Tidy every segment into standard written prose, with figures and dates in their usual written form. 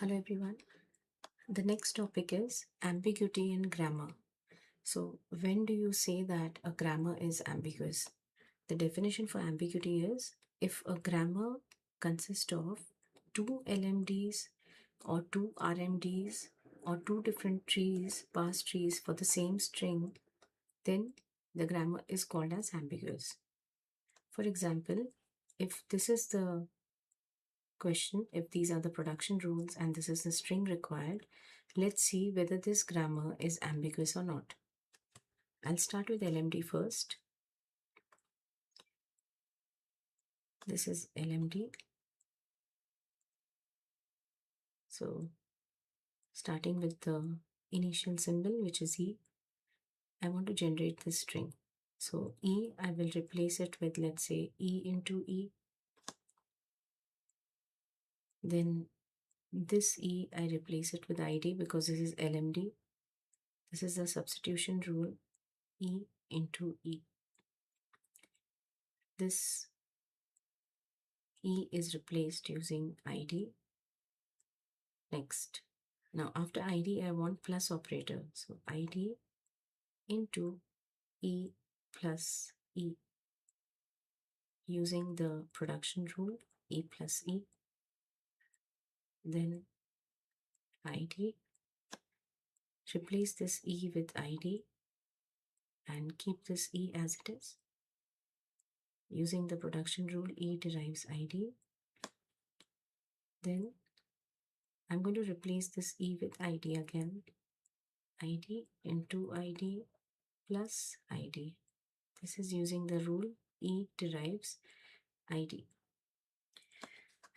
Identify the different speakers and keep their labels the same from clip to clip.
Speaker 1: Hello everyone. The next topic is ambiguity in grammar. So, when do you say that a grammar is ambiguous? The definition for ambiguity is if a grammar consists of two LMDs or two RMDs or two different trees, parse trees for the same string, then the grammar is called as ambiguous. For example, if this is the question, if these are the production rules and this is the string required, let's see whether this grammar is ambiguous or not. I'll start with LMD first. This is LMD. So starting with the initial symbol, which is E, I want to generate this string. So E, I will replace it with, let's say, E into E. Then this E, I replace it with ID because this is LMD. This is the substitution rule, E into E. This E is replaced using ID. Next. Now after ID, I want plus operator. So ID into E plus E using the production rule, E plus E. Then ID. Replace this E with ID and keep this E as it is. Using the production rule, E derives ID. Then I'm going to replace this E with ID again. ID into ID plus ID. This is using the rule E derives ID.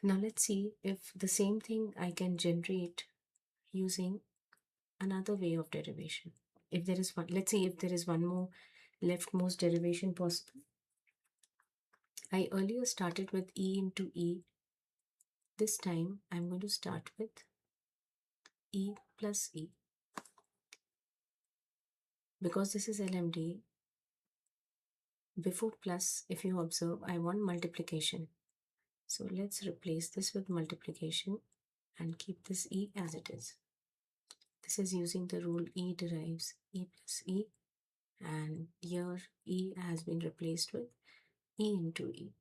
Speaker 1: Now let's see if the same thing I can generate using another way of derivation. If there is one, let's see if there is one more leftmost derivation possible. I earlier started with E into E. This time I'm going to start with E plus E. Because this is LMD, before plus, if you observe, I want multiplication. So let's replace this with multiplication and keep this E as it is. This is using the rule E derives E plus E, and here E has been replaced with E into E.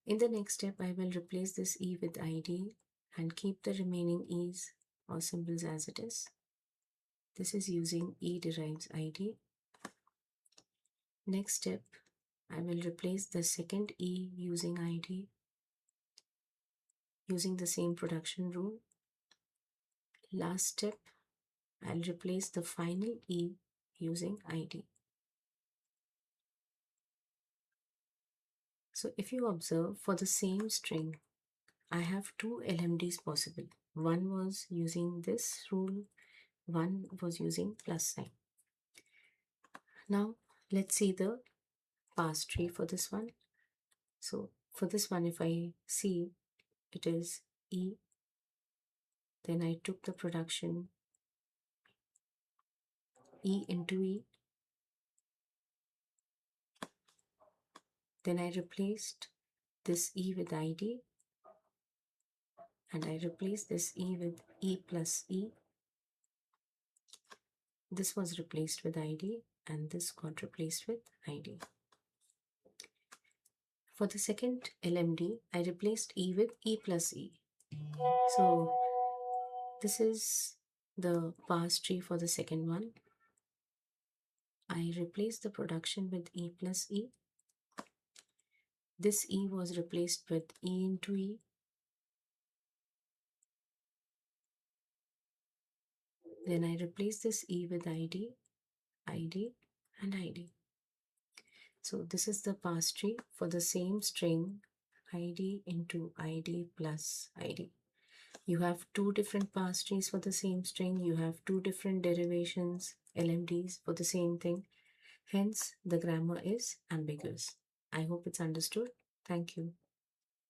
Speaker 1: In the next step, I will replace this E with ID and keep the remaining E's or symbols as it is. This is using E derives ID. Next step, I will replace the second E using ID using the same production rule. Last step, I'll replace the final E using ID. So if you observe, for the same string, I have two LMDs possible. One was using this rule, one was using plus sign. Now let's see the parse tree for this one. So for this one, if I see, it is E. Then I took the production E into E. Then I replaced this E with ID. And I replaced this E with E plus E. This was replaced with ID and this got replaced with ID. For the second LMD, I replaced E with E plus E. So this is the parse tree for the second one. I replaced the production with E plus E. This E was replaced with E into E. Then I replaced this E with ID, ID, and ID. So this is the parse tree for the same string, ID into ID plus ID. You have two different parse trees for the same string. You have two different derivations, LMDs for the same thing. Hence, the grammar is ambiguous. I hope it's understood. Thank you.